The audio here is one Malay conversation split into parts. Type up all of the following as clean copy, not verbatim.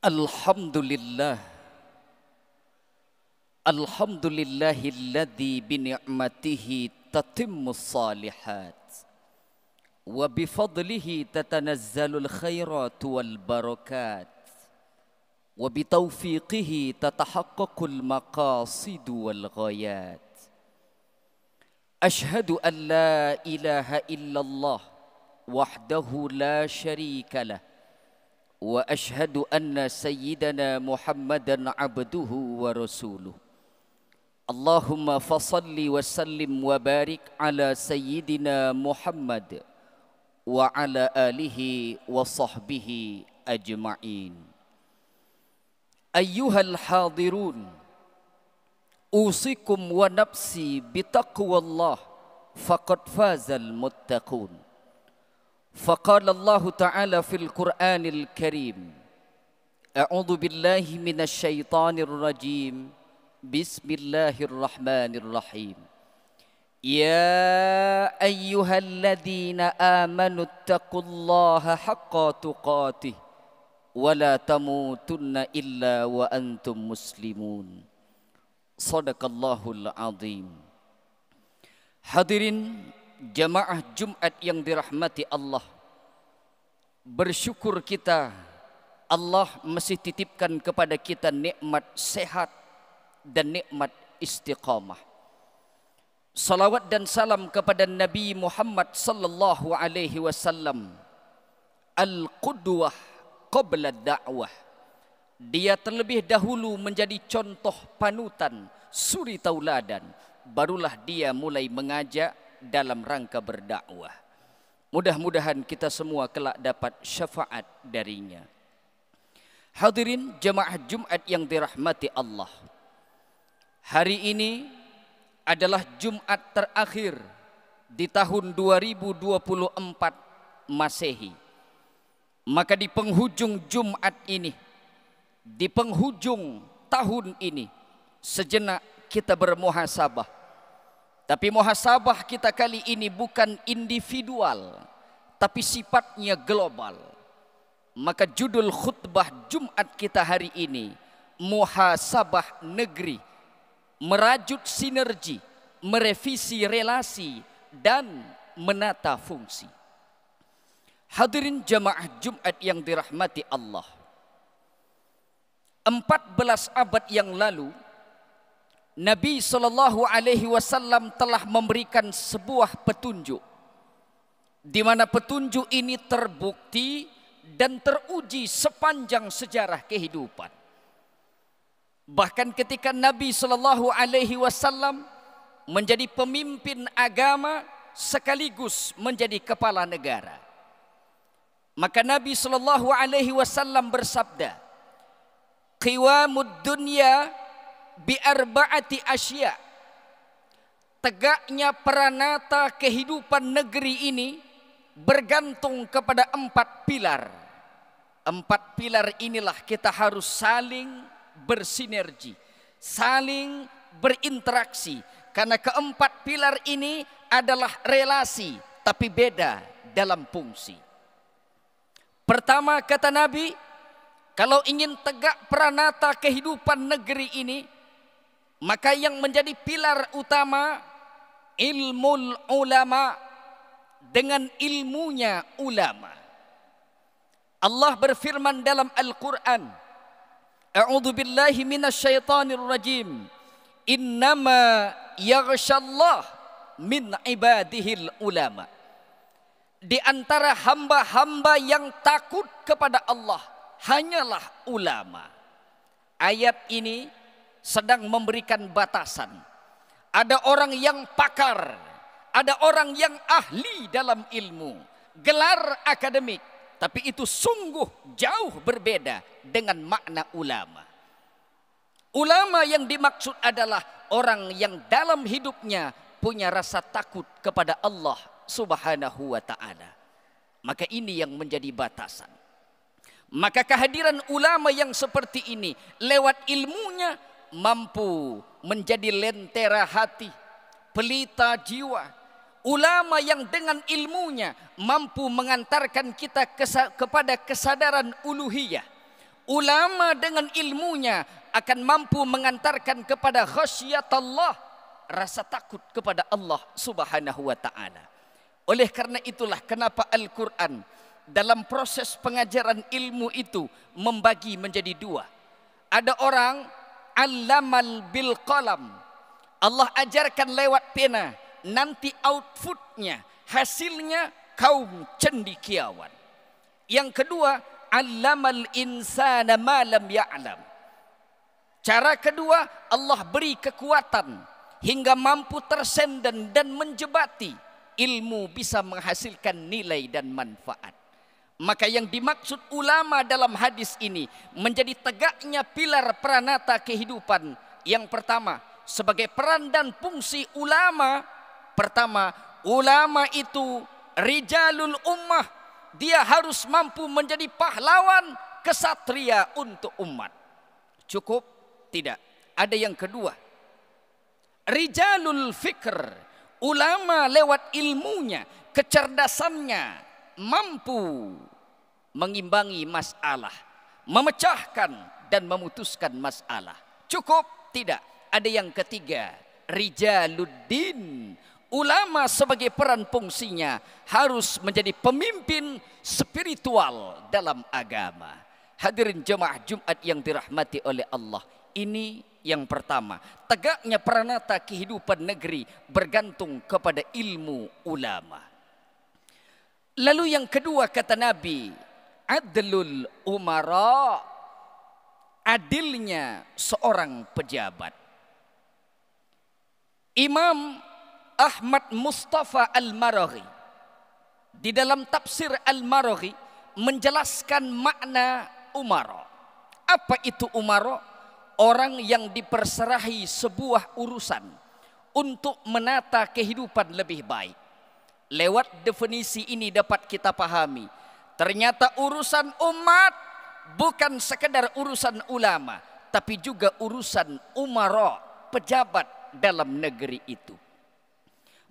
Alhamdulillah, alhamdulillahilladzi bini'matihi tatimmus salihat wa bifadlihi tatanazzalul khairatu wal barakat wa bitaufiqihi tatahaqqaqul maqasidu wal ghayat. Ashhadu an la ilaha illallah wahdahu la syarika lah wa ashhadu anna sayyidana Muhammadan abduhu wa rasuluh. Allahumma fasalli wa sallim wa barik ala sayyidina Muhammad wa ala alihi wa sahbihi ajma'in. Ayyuhal hadirun, usikum wa nafsi bitaqwallah faqad fazal muttaqun. فقال الله تعالى في القرآن الكريم: أعوذ بالله من الشيطان الرجيم بسم الله الرحمن الرحيم يا أيها الذين آمنوا اتقوا الله حق تقاته ولا تموتن إلا وأنتم مسلمون. صدق الله العظيم. Hadirin jamaah Jumat yang dirahmati Allah, bersyukur kita Allah masih titipkan kepada kita nikmat sehat dan nikmat istiqamah. Salawat dan salam kepada Nabi Muhammad sallallahu alaihi wasallam, al-qudwah qabla da'wah. Dia terlebih dahulu menjadi contoh panutan, suri tauladan, barulah dia mulai mengajak dalam rangka berdakwah. Mudah-mudahan kita semua kelak dapat syafaat darinya. Hadirin jemaah Jumat yang dirahmati Allah, hari ini adalah Jumat terakhir di tahun 2024 Masehi. Maka di penghujung Jumat ini, di penghujung tahun ini, sejenak kita bermuhasabah. Tapi muhasabah kita kali ini bukan individual, tapi sifatnya global. Maka judul khutbah Jumat kita hari ini, muhasabah negeri, merajut sinergi, merevisi relasi, dan menata fungsi. Hadirin jamaah Jumat yang dirahmati Allah, 14 abad yang lalu Nabi SAW telah memberikan sebuah petunjuk, di mana petunjuk ini terbukti dan teruji sepanjang sejarah kehidupan. Bahkan ketika Nabi SAW menjadi pemimpin agama sekaligus menjadi kepala negara, maka Nabi SAW bersabda, "Qiwamud dunya bi arba'ati asya." Tegaknya peranata kehidupan negeri ini bergantung kepada 4 pilar. 4 pilar inilah kita harus saling bersinergi, saling berinteraksi, karena keempat pilar ini adalah relasi tapi beda dalam fungsi. Pertama, kata Nabi, kalau ingin tegak peranata kehidupan negeri ini, maka yang menjadi pilar utama ilmul ulama, dengan ilmunya ulama. Allah berfirman dalam Al-Quran, A'udzu billahi minasyaitonir rajim, innama yaghshallah min ibadihil ulama. Di antara hamba-hamba yang takut kepada Allah hanyalah ulama. Ayat ini sedang memberikan batasan. Ada orang yang pakar, ada orang yang ahli dalam ilmu, gelar akademik, tapi itu sungguh jauh berbeda dengan makna ulama. Ulama yang dimaksud adalah orang yang dalam hidupnya punya rasa takut kepada Allah Subhanahu wa ta'ala. Maka ini yang menjadi batasan. Maka kehadiran ulama yang seperti ini lewat ilmunya mampu menjadi lentera hati, pelita jiwa. Ulama yang dengan ilmunya mampu mengantarkan kita kepada kesadaran uluhiyah. Ulama dengan ilmunya akan mampu mengantarkan kepada khasyatullah, rasa takut kepada Allah Subhanahu wa taala. Oleh karena itulah kenapa Al-Quran dalam proses pengajaran ilmu itu membagi menjadi dua. Ada orang allamal bil qalam, Allah ajarkan lewat pena, nanti outputnya, hasilnya kaum cendekiawan. Yang kedua, allamal insana ma lam ya'lam. Cara kedua, Allah beri kekuatan hingga mampu tersenden dan menjebati, ilmu bisa menghasilkan nilai dan manfaat. Maka yang dimaksud ulama dalam hadis ini menjadi tegaknya pilar pranata kehidupan. Yang pertama, sebagai peran dan fungsi ulama, pertama, ulama itu rijalul ummah. Dia harus mampu menjadi pahlawan kesatria untuk umat. Cukup? Tidak. Ada yang kedua, rijalul fikr. Ulama lewat ilmunya, kecerdasannya mampu mengimbangi masalah, memecahkan dan memutuskan masalah. Cukup? Tidak. Ada yang ketiga, rijaluddin. Ulama sebagai peran fungsinya harus menjadi pemimpin spiritual dalam agama. Hadirin jemaah Jumat yang dirahmati oleh Allah, ini yang pertama, tegaknya pranata kehidupan negeri bergantung kepada ilmu ulama. Lalu yang kedua kata Nabi, adlul umara, adilnya seorang pejabat. Imam Ahmad Mustafa Al-Maraghi di dalam tafsir Al-Maraghi menjelaskan makna umara. Apa itu umara? Orang yang diperserahi sebuah urusan untuk menata kehidupan lebih baik. Lewat definisi ini dapat kita pahami, ternyata urusan umat bukan sekedar urusan ulama, tapi juga urusan umara, pejabat dalam negeri itu.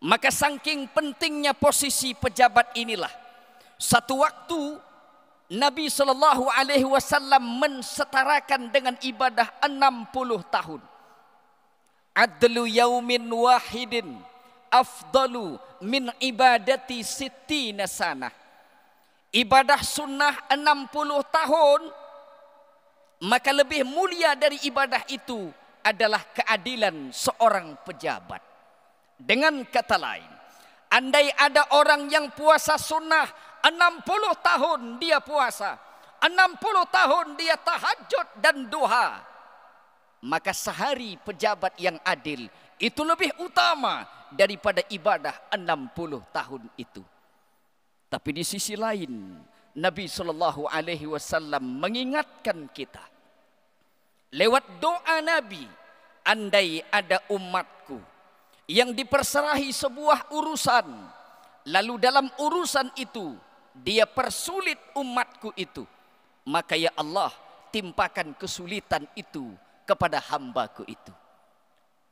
Maka saking pentingnya posisi pejabat inilah, satu waktu Nabi SAW mensetarakan dengan ibadah 60 tahun. Adlu yaumin wahidin afdalu min ibadati sittina sanah. Ibadah sunnah 60 tahun, maka lebih mulia dari ibadah itu adalah keadilan seorang pejabat. Dengan kata lain, andai ada orang yang puasa sunnah 60 tahun dia puasa, 60 tahun dia tahajud dan duha, maka sehari pejabat yang adil itu lebih utama daripada ibadah 60 tahun itu. Tapi di sisi lain, Nabi SAW mengingatkan kita lewat doa Nabi, andai ada umatku yang diperserahi sebuah urusan, lalu dalam urusan itu dia persulit umatku itu, maka ya Allah, timpakan kesulitan itu kepada hambaku itu.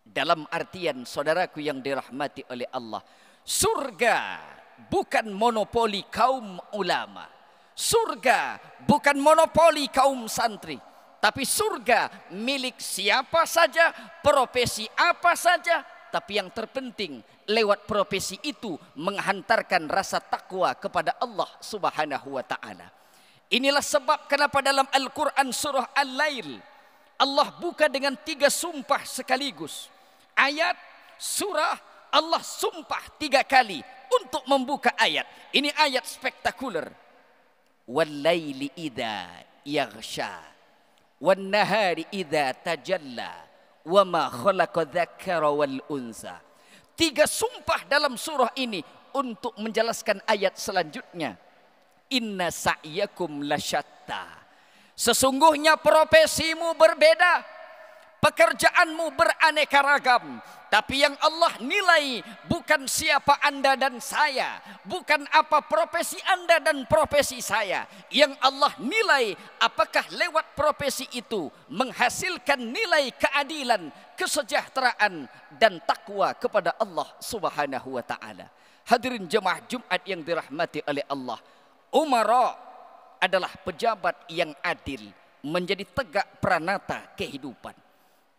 Dalam artian saudaraku yang dirahmati oleh Allah, surga bukan monopoli kaum ulama, surga bukan monopoli kaum santri, tapi surga milik siapa saja, profesi apa saja. Tapi yang terpenting, lewat profesi itu menghantarkan rasa takwa kepada Allah Subhanahu wa taala. Inilah sebab kenapa dalam Al-Quran surah Al-Lail Allah buka dengan 3 sumpah sekaligus. Ayat, surah, Allah sumpah 3 kali untuk membuka ayat. Ini ayat spektakuler. Wal-laili idza yaghsha wan nahari idza tajalla wa ma khalaqa dzakara wal unsa. 3 sumpah dalam surah ini untuk menjelaskan ayat selanjutnya. Inna sa'yakum lasyatta. Sesungguhnya profesimu berbeda, pekerjaanmu beraneka ragam, tapi yang Allah nilai bukan siapa Anda dan saya, bukan apa profesi Anda dan profesi saya. Yang Allah nilai apakah lewat profesi itu menghasilkan nilai keadilan, kesejahteraan dan takwa kepada Allah Subhanahu wa taala. Hadirin jemaah Jumat yang dirahmati oleh Allah, umara adalah pejabat yang adil, menjadi tegak pranata kehidupan.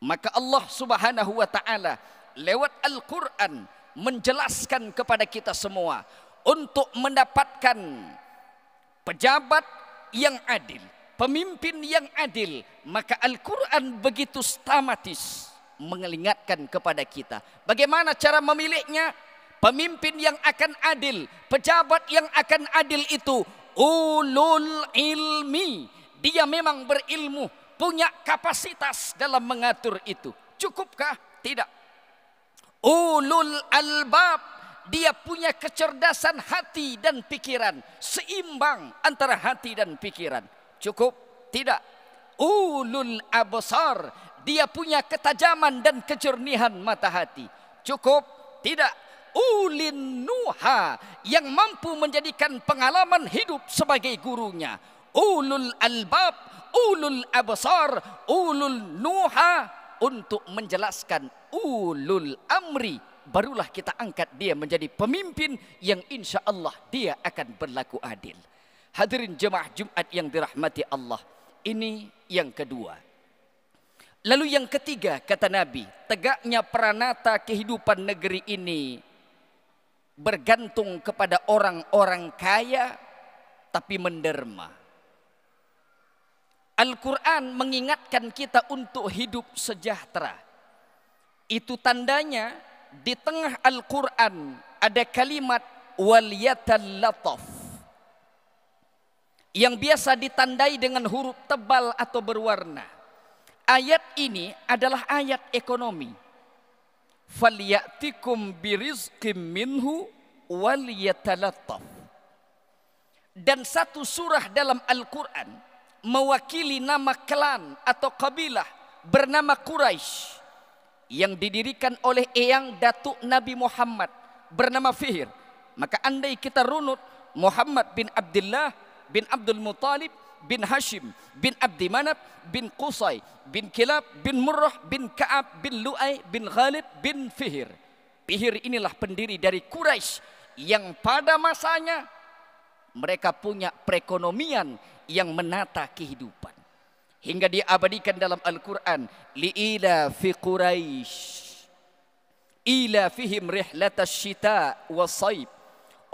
Maka Allah Subhanahu wa taala lewat Al-Qur'an menjelaskan kepada kita semua untuk mendapatkan pejabat yang adil, pemimpin yang adil, maka Al-Quran begitu sistematis mengingatkan kepada kita bagaimana cara memilihnya. Pemimpin yang akan adil, pejabat yang akan adil itu ulul ilmi, dia memang berilmu, punya kapasitas dalam mengatur itu. Cukupkah? Tidak. Ulul albab, dia punya kecerdasan hati dan pikiran, seimbang antara hati dan pikiran. Cukup? Tidak. Ulul absar, dia punya ketajaman dan kejernihan mata hati. Cukup? Tidak. Ulin nuha, yang mampu menjadikan pengalaman hidup sebagai gurunya. Ulul albab, ulul absar, ulul nuha, untuk menjelaskan ulul amri, barulah kita angkat dia menjadi pemimpin yang insya Allah dia akan berlaku adil. Hadirin jemaah Jumat yang dirahmati Allah, ini yang kedua. Lalu yang ketiga, kata Nabi, tegaknya peranata kehidupan negeri ini bergantung kepada orang-orang kaya tapi menderma. Al-Quran mengingatkan kita untuk hidup sejahtera. Itu tandanya di tengah Al-Quran ada kalimat waliyatallataf yang biasa ditandai dengan huruf tebal atau berwarna. Ayat ini adalah ayat ekonomi. Falyatikum birizqim minhu waliyatalattaf. Dan satu surah dalam Al-Quran mewakili nama klan atau kabilah bernama Quraisy yang didirikan oleh eyang datuk Nabi Muhammad bernama Fihr. Maka andai kita runut Muhammad bin Abdullah bin Abdul Muttalib bin Hashim bin Abdi Manaf bin Qusay bin Kilab bin Murrah bin Ka'ab bin Lu'ay bin Ghalib bin Fihr. Fihr inilah pendiri dari Quraisy yang pada masanya mereka punya perekonomian yang menata kehidupan. Hingga diabadikan dalam Al-Quran, li'ila fi Quraisy ila fihim rihlatas syita was-saib.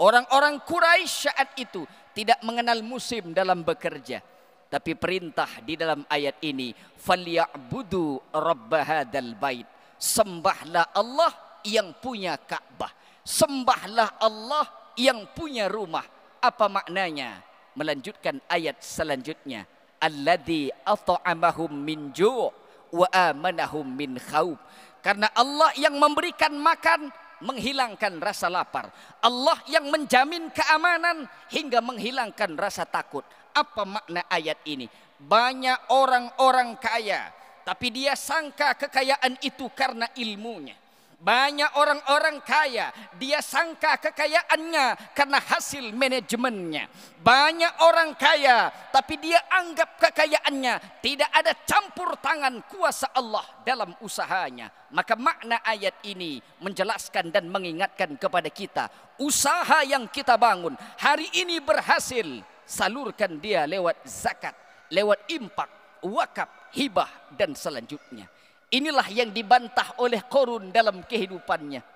Orang-orang Quraisy saat itu tidak mengenal musim dalam bekerja. Tapi perintah di dalam ayat ini, falya'budu rabb hadzal bait. Sembahlah Allah yang punya Ka'bah. Sembahlah Allah yang punya rumah. Apa maknanya? Melanjutkan ayat selanjutnya, alladzi at'amahum min ju' wa amanahum min khauf. Karena Allah yang memberikan makan, menghilangkan rasa lapar. Allah yang menjamin keamanan hingga menghilangkan rasa takut. Apa makna ayat ini? Banyak orang-orang kaya, tapi dia sangka kekayaan itu karena ilmunya. Banyak orang-orang kaya, dia sangka kekayaannya karena hasil manajemennya. Banyak orang kaya, tapi dia anggap kekayaannya tidak ada campur tangan kuasa Allah dalam usahanya. Maka makna ayat ini menjelaskan dan mengingatkan kepada kita, usaha yang kita bangun hari ini berhasil, salurkan dia lewat zakat, lewat infak, wakaf, hibah dan selanjutnya. Inilah yang dibantah oleh Qarun dalam kehidupannya.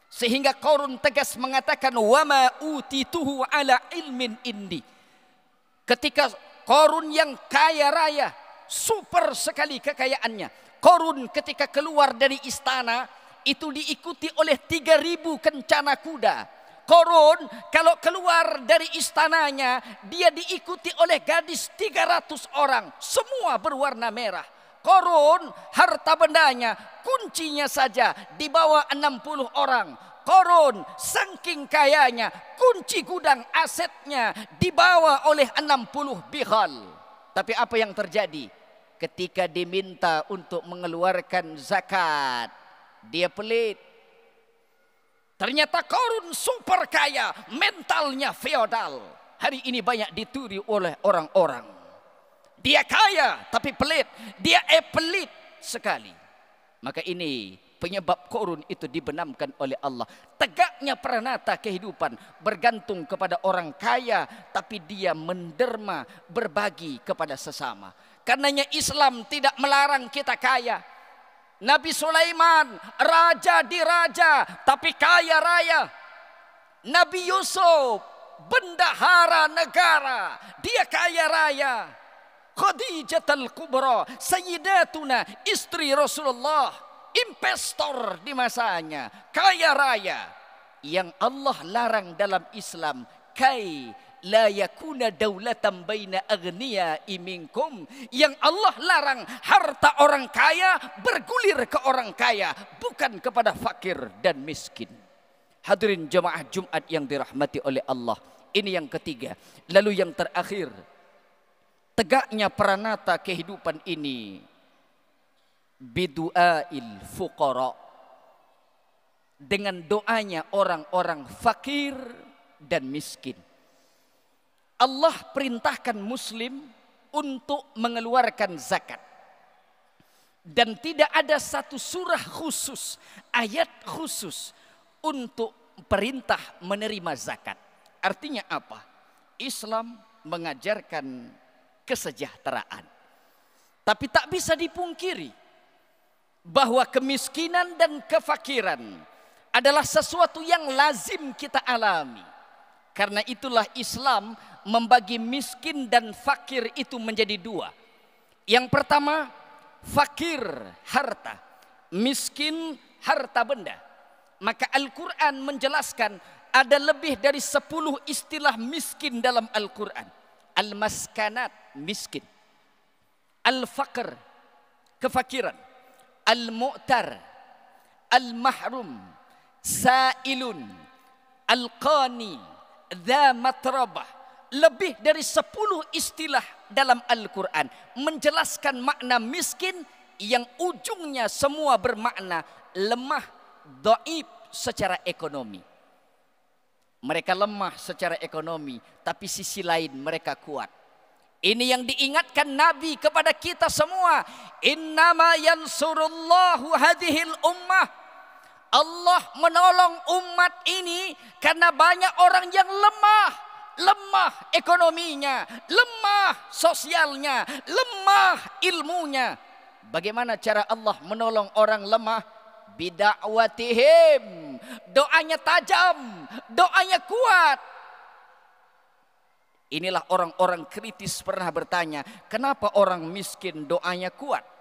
Sehingga Qarun tegas mengatakan, wama utituhu ala ilmin indi. Ketika Qarun yang kaya raya, super sekali kekayaannya. Qarun ketika keluar dari istana, itu diikuti oleh 3.000 kencana kuda. Qarun kalau keluar dari istananya, dia diikuti oleh gadis 300 orang. Semua berwarna merah. Qarun harta bendanya, kuncinya saja dibawa 60 orang. Qarun saking kayanya, kunci gudang asetnya dibawa oleh 60 bihal. Tapi apa yang terjadi? Ketika diminta untuk mengeluarkan zakat, dia pelit. Ternyata Qarun super kaya, mentalnya feodal. Hari ini banyak ditiru oleh orang-orang. Dia kaya tapi pelit, dia pelit sekali. Maka ini penyebab korun itu dibenamkan oleh Allah. Tegaknya peranata kehidupan bergantung kepada orang kaya, tapi dia menderma berbagi kepada sesama. Karenanya Islam tidak melarang kita kaya. Nabi Sulaiman raja di raja tapi kaya raya. Nabi Yusuf bendahara negara, dia kaya raya. Khadijatul Kubra, Sayyidatuna, istri Rasulullah, investor di masanya, kaya raya. Yang Allah larang dalam Islam, kai la yakuna daulatan baina aghniya'i minkum. Yang Allah larang harta orang kaya bergulir ke orang kaya, bukan kepada fakir dan miskin. Hadirin jemaah Jumat yang dirahmati oleh Allah. Ini yang ketiga. Lalu yang terakhir, tegaknya peranata kehidupan ini bidu'ail fuqara, dengan doanya orang-orang fakir dan miskin. Allah perintahkan muslim untuk mengeluarkan zakat. Dan tidak ada satu surah khusus, ayat khusus untuk perintah menerima zakat. Artinya apa? Islam mengajarkan kesejahteraan. Tapi tak bisa dipungkiri bahwa kemiskinan dan kefakiran adalah sesuatu yang lazim kita alami. Karena itulah Islam membagi miskin dan fakir itu menjadi dua. Yang pertama, fakir harta, miskin harta benda. Maka Al-Quran menjelaskan ada lebih dari 10 istilah miskin dalam Al-Quran. Al-maskanat, miskin. Al-faqr, kefakiran. Al-mu'tar, al-mahrum, sa'ilun, al-qani, dha matrabah. Lebih dari 10 istilah dalam Al-Quran menjelaskan makna miskin yang ujungnya semua bermakna lemah, dhaif secara ekonomi. Mereka lemah secara ekonomi, tapi sisi lain mereka kuat. Ini yang diingatkan Nabi kepada kita semua. Innama yansurullahu hadhil ummah. Allah menolong umat ini karena banyak orang yang lemah. Lemah ekonominya, lemah sosialnya, lemah ilmunya. Bagaimana cara Allah menolong orang lemah? Bidakwatihim, doanya tajam, doanya kuat. Inilah orang-orang kritis pernah bertanya, kenapa orang miskin doanya kuat?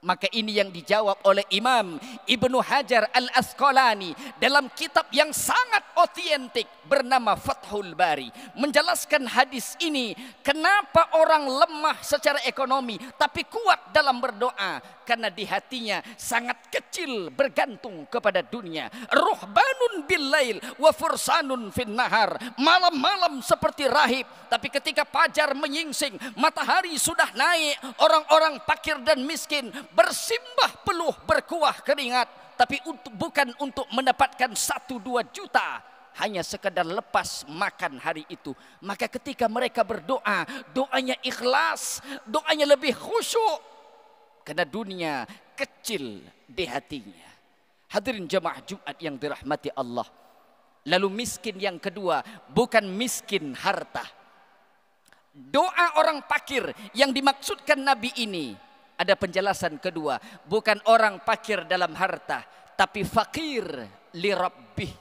Maka ini yang dijawab oleh Imam Ibnu Hajar Al-Asqalani dalam kitab yang sangat otentik bernama Fathul Bari. Menjelaskan hadis ini, kenapa orang lemah secara ekonomi tapi kuat dalam berdoa. Karena di hatinya sangat kecil bergantung kepada dunia. Ruhbanun billail wa fursanun fin nahar. Malam-malam seperti rahib, tapi ketika fajar menyingsing, matahari sudah naik, orang-orang fakir dan miskin bersimbah peluh berkuah keringat, tapi bukan untuk mendapatkan 1-2 juta, hanya sekedar lepas makan hari itu. Maka ketika mereka berdoa, doanya ikhlas, doanya lebih khusyuk, karena dunia kecil di hatinya. Hadirin jemaah Jumat yang dirahmati Allah. Lalu miskin yang kedua, bukan miskin harta. Doa orang fakir yang dimaksudkan Nabi ini, ada penjelasan kedua, bukan orang fakir dalam harta, tapi fakir li rabbih.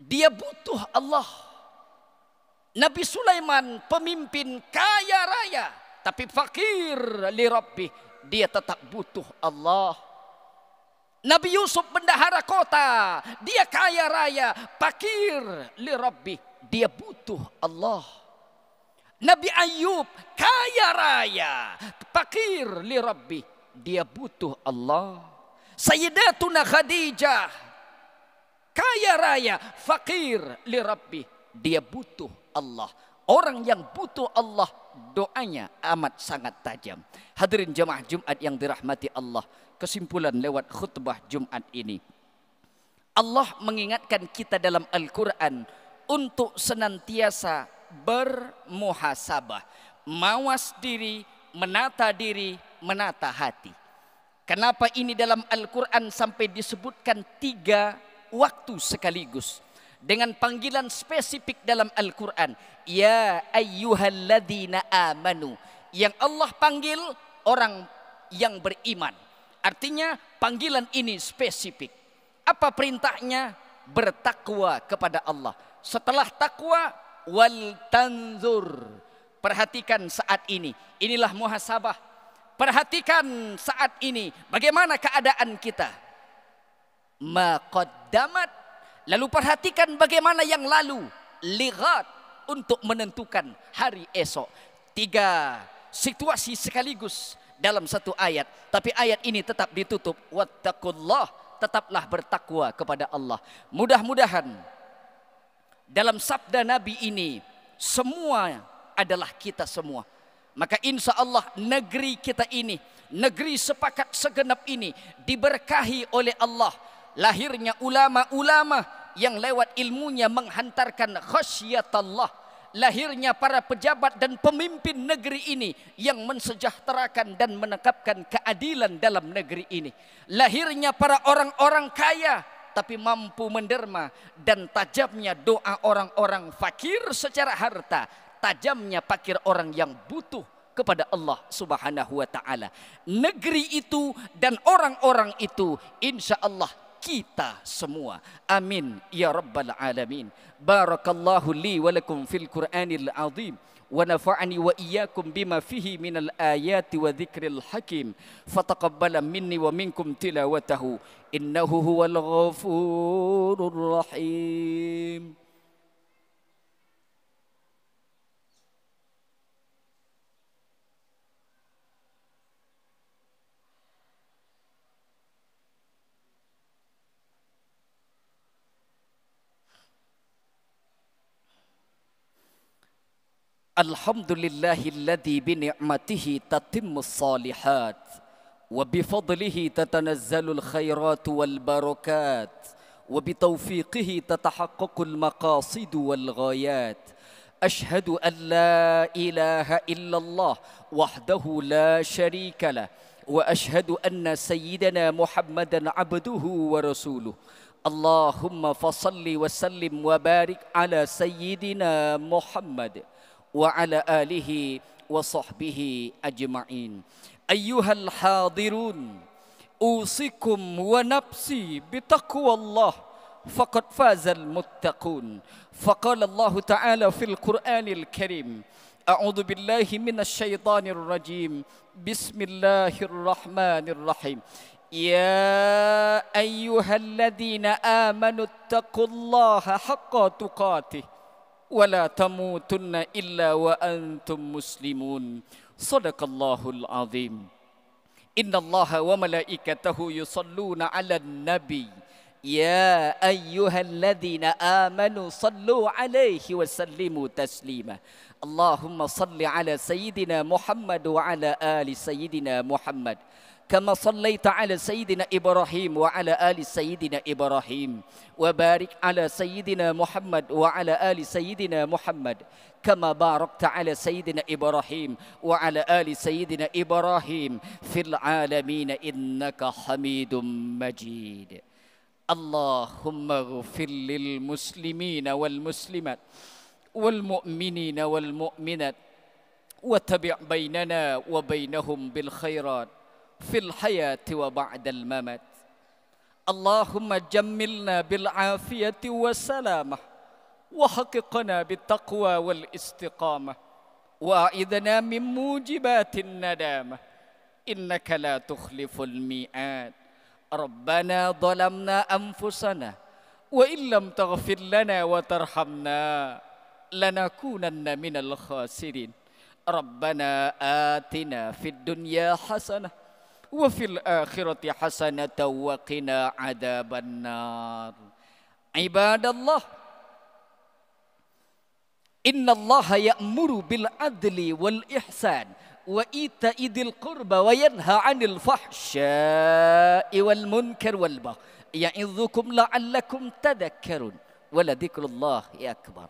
Dia butuh Allah. Nabi Sulaiman pemimpin kaya raya, tapi fakir li rabbih, dia tetap butuh Allah. Nabi Yusuf bendahara kota, dia kaya raya, fakir li rabbih, dia butuh Allah. Nabi Ayub kaya raya, fakir li rabbih, dia butuh Allah. Sayyidatuna Khadijah kaya raya, fakir li rabbih, dia butuh Allah. Orang yang butuh Allah, doanya amat sangat tajam. Hadirin jemaah Jumat yang dirahmati Allah, kesimpulan lewat khutbah Jumat ini, Allah mengingatkan kita dalam Al-Quran untuk senantiasa bermuhasabah, mawas diri, menata hati. Kenapa ini dalam Al-Quran sampai disebutkan 3 waktu sekaligus dengan panggilan spesifik dalam Al-Quran? Ya ayyuhalladzina amanu. Yang Allah panggil orang yang beriman. Artinya panggilan ini spesifik. Apa perintahnya? Bertakwa kepada Allah. Setelah takwa, wal tanzur. Perhatikan saat ini. Inilah muhasabah. Perhatikan saat ini. Bagaimana keadaan kita? Ma qaddamat. Lalu perhatikan bagaimana yang lalu. Lighat. Untuk menentukan hari esok. 3 situasi sekaligus dalam satu ayat. Tapi ayat ini tetap ditutup. Wattaqullah. Tetaplah bertakwa kepada Allah. Mudah-mudahan dalam sabda Nabi ini semua adalah kita semua. Maka insya Allah negeri kita ini, negeri sepakat segenap ini diberkahi oleh Allah. Lahirnya ulama-ulama yang lewat ilmunya menghantarkan khasyatullah. Lahirnya para pejabat dan pemimpin negeri ini yang mensejahterakan dan menegakkan keadilan dalam negeri ini. Lahirnya para orang-orang kaya tapi mampu menderma, dan tajamnya doa orang-orang fakir secara harta, tajamnya pakir orang yang butuh kepada Allah Subhanahu wa taala. Negeri itu dan orang-orang itu insya Allah kita semua. Amin ya rabbal alamin. Barakallahu li wa lakum fil Qur'anil azim wa nafa'ani wa iyyakum bima fihi minal ayati wa dzikril hakim. Fataqabbala minni wa minkum tilawatahu innahu huwal ghafurur rahim. Alhamdulillahilladzi bini'matihi tatimmus salihat wa bifadlihi tatanazzalul khairat wal barakat wa bitaufiqihi tatahaqqaqul maqasid wal ghayat. Ashhadu an la ilaha illallah wahdahu la syarika lah wa ashhadu anna sayyidana Muhammadan abduhu wa rasuluh. Allahumma fasalli wa sallim wa barik ala sayyidina Muhammad wa ala alihi wa sahbihi ajma'in. Ayyuhal hadirun, usikum wa nafsi bitaqwallah faqad fazal muttaqun. Faqala Allah Ta'ala fil Qur'anil Karim, a'udzu billahi minasy syaithanir rajim. Bismillahirrahmanirrahim. Ya ayyuhalladzina amanu taqullaha haqqa tuqatih wala tamutunna illa wa antum muslimun. Sadaqallahul azim. Innallaha wa malaikatahu yusalluna 'alan nabi. Ya ayyuhalladzina amanu sallu 'alaihi wa sallimu taslima. Allahumma salli 'ala sayyidina Muhammad wa 'ala ali sayyidina Muhammad. كما صليت على سيدنا إبراهيم وعلى آل سيدنا إبراهيم وبارك على سيدنا محمد وعلى آل سيدنا محمد كما باركت على سيدنا إبراهيم وعلى آل سيدنا إبراهيم في العالمين إنك حميد مجيد. اللهم اغفر للمسلمين والمسلمات والمؤمنين والمؤمنات وتبع بيننا وبينهم بالخيرات في الحياة وبعد الممات. اللهم جملنا بالعافية والسلامة وحققنا بالتقوى والاستقامة وأعذنا من موجبات الندامة إنك لا تخلف الميعاد. ربنا ظلمنا أنفسنا وإن لم تغفر لنا وترحمنا لنكونن من الخاسرين. ربنا آتنا في الدنيا حسنة وفي الآخرة حسنة وقنا عذاب النار. عباد الله، إن الله يأمر بالعدل والإحسان وإيتاء ذي القربى وينهى عن الفحشاء والمنكر والبغي يعظكم لعلكم تذكرون ولذكر الله أكبر.